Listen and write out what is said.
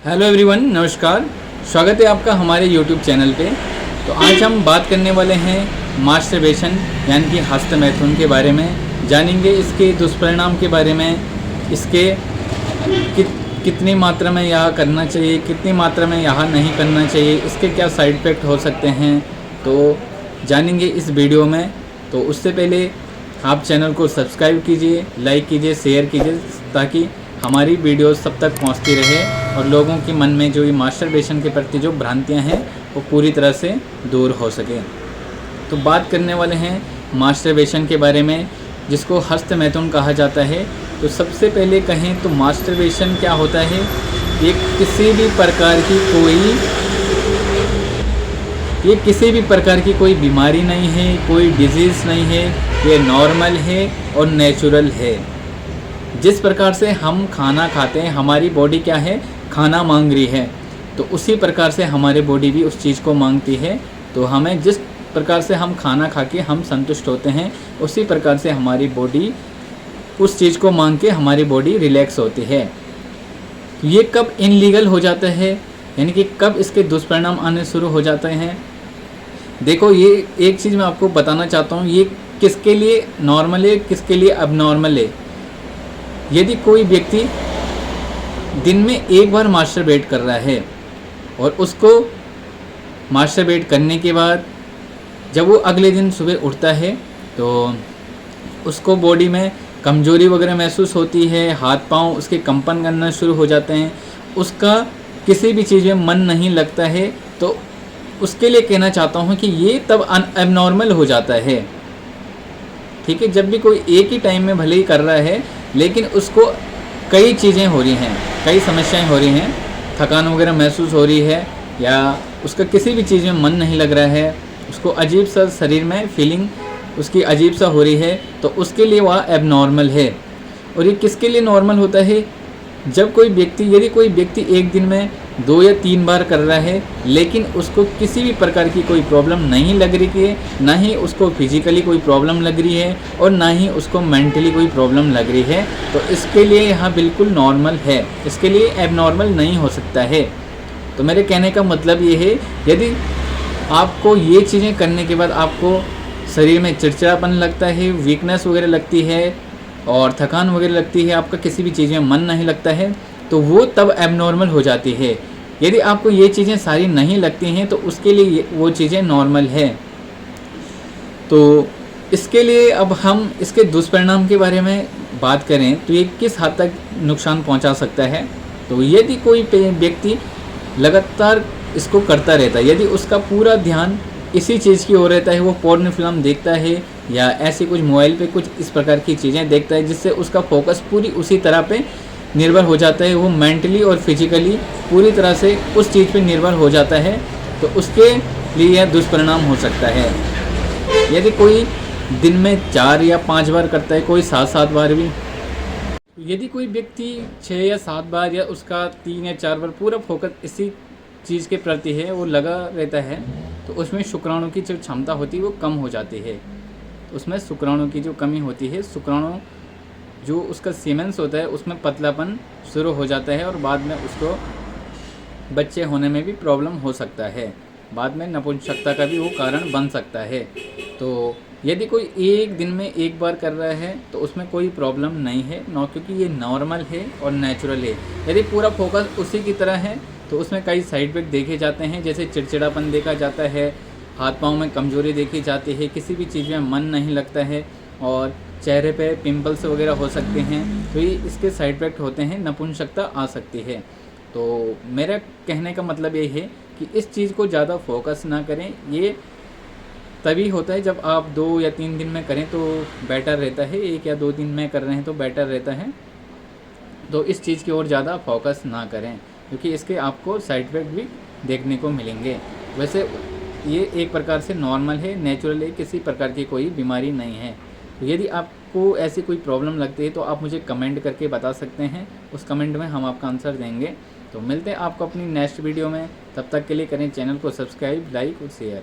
Hello everyone, नमस्कार। स्वागत है आपका हमारे यूट्यूब चैनल पे। तो आज हम बात करने वाले हैं मास्टरबेशन यानी कि हस्तमैथुन के बारे में। जानेंगे इसके दुष्परिणाम के बारे में, इसके कितनी मात्रा में यह करना चाहिए, कितनी मात्रा में यह नहीं करना चाहिए, इसके क्या साइड इफ़ेक्ट हो सकते हैं, तो जानेंगे इस वीडियो में। तो उससे पहले आप चैनल को सब्सक्राइब कीजिए, लाइक कीजिए, शेयर कीजिए, ताकि हमारी वीडियो सब तक पहुंचती रहे और लोगों के मन में जो ये मास्टरबेशन के प्रति जो भ्रांतियां हैं वो पूरी तरह से दूर हो सके। तो बात करने वाले हैं मास्टरबेशन के बारे में, जिसको हस्तमैथुन कहा जाता है। तो सबसे पहले कहें तो मास्टरबेशन क्या होता है। ये किसी भी प्रकार की कोई बीमारी नहीं है, कोई डिजीज़ नहीं है। ये नॉर्मल है और नेचुरल है। जिस प्रकार से हम खाना खाते हैं, हमारी बॉडी क्या है, खाना मांग रही है, तो उसी प्रकार से हमारी बॉडी भी उस चीज़ को मांगती है। तो हमें जिस प्रकार से हम खाना खा के हम संतुष्ट होते हैं, उसी प्रकार से हमारी बॉडी उस चीज़ को मांग के हमारी बॉडी रिलैक्स होती है। ये कब इनलीगल हो जाता है, यानी कि कब इसके दुष्परिणाम आने शुरू हो जाते हैं। देखो, ये एक चीज़ मैं आपको बताना चाहता हूँ, ये किसके लिए नॉर्मल है, किसके लिए अबनॉर्मल है। यदि कोई व्यक्ति दिन में एक बार मास्टरबेट कर रहा है और उसको मास्टरबेट करने के बाद जब वो अगले दिन सुबह उठता है तो उसको बॉडी में कमजोरी वगैरह महसूस होती है, हाथ पांव उसके कंपन करना शुरू हो जाते हैं, उसका किसी भी चीज़ में मन नहीं लगता है, तो उसके लिए कहना चाहता हूँ कि ये तब एबनॉर्मल हो जाता है। ठीक है, जब भी कोई एक ही टाइम में भले ही कर रहा है, लेकिन उसको कई चीज़ें हो रही हैं, कई समस्याएं हो रही हैं, थकान वगैरह महसूस हो रही है, या उसका किसी भी चीज़ में मन नहीं लग रहा है, उसको अजीब सा शरीर में फीलिंग उसकी अजीब सा हो रही है, तो उसके लिए वह एबनॉर्मल है। और ये किसके लिए नॉर्मल होता है, जब यदि कोई व्यक्ति एक दिन में 2 या 3 बार कर रहा है, लेकिन उसको किसी भी प्रकार की कोई प्रॉब्लम नहीं लग रही है, ना ही उसको फिजिकली कोई प्रॉब्लम लग रही है और ना ही उसको मेंटली कोई प्रॉब्लम लग रही है, तो इसके लिए यहाँ बिल्कुल नॉर्मल है, इसके लिए एबनॉर्मल नहीं हो सकता है। तो मेरे कहने का मतलब ये है, यदि आपको ये चीज़ें करने के बाद आपको शरीर में चिड़चिड़ापन लगता है, वीकनेस वगैरह लगती है और थकान वगैरह लगती है, आपका किसी भी चीज़ में मन नहीं लगता है, तो वो तब एबनॉर्मल हो जाती है। यदि आपको ये चीज़ें सारी नहीं लगती हैं तो उसके लिए वो चीज़ें नॉर्मल है। तो इसके लिए अब हम इसके दुष्परिणाम के बारे में बात करें तो ये किस हद तक नुकसान पहुंचा सकता है। तो यदि कोई व्यक्ति लगातार इसको करता रहता है, यदि उसका पूरा ध्यान इसी चीज़ की ओर रहता है, वो पोर्न फिल्म देखता है या ऐसी कुछ मोबाइल पे कुछ इस प्रकार की चीज़ें देखता है, जिससे उसका फोकस पूरी उसी तरह पे निर्भर हो जाता है, वो मेंटली और फिजिकली पूरी तरह से उस चीज़ पे निर्भर हो जाता है, तो उसके लिए यह दुष्परिणाम हो सकता है। यदि कोई दिन में 4 या 5 बार करता है, कोई 7-7 बार भी, यदि कोई व्यक्ति 6 या 7 बार या उसका 3 या 4 बार पूरा फोकस इसी चीज़ के प्रति है, वो लगा रहता है, तो उसमें शुक्राणु की जो क्षमता होती है वो कम हो जाती है। उसमें शुक्राणु की जो कमी होती है, शुक्राणु जो उसका सीमेंस होता है उसमें पतलापन शुरू हो जाता है और बाद में उसको बच्चे होने में भी प्रॉब्लम हो सकता है, बाद में नपुंसकता का भी वो कारण बन सकता है। तो यदि कोई एक दिन में एक बार कर रहा है तो उसमें कोई प्रॉब्लम नहीं है, क्योंकि ये नॉर्मल है और नेचुरल है। यदि पूरा फोकस उसी की तरह है तो उसमें कई साइड इफेक्ट देखे जाते हैं, जैसे चिड़चिड़ापन देखा जाता है, हाथ पाँव में कमजोरी देखी जाती है, किसी भी चीज़ में मन नहीं लगता है और चेहरे पे पिंपल्स वगैरह हो सकते हैं। तो ये इसके साइड इफेक्ट होते हैं, नपुंसकता आ सकती है। तो मेरा कहने का मतलब ये है कि इस चीज़ को ज़्यादा फोकस ना करें। ये तभी होता है जब आप 2 या 3 दिन में करें तो बेटर रहता है, 1 या 2 दिन में कर रहे हैं तो बेटर रहता है। तो इस चीज़ की ओर ज़्यादा फोकस ना करें, क्योंकि इसके आपको साइड इफेक्ट भी देखने को मिलेंगे। वैसे ये एक प्रकार से नॉर्मल है, नेचुरल है, किसी प्रकार की कोई बीमारी नहीं है। तो यदि आपको ऐसी कोई प्रॉब्लम लगती है तो आप मुझे कमेंट करके बता सकते हैं, उस कमेंट में हम आपका आंसर देंगे। तो मिलते हैं आपको अपनी नेक्स्ट वीडियो में, तब तक के लिए करें चैनल को सब्सक्राइब, लाइक और शेयर।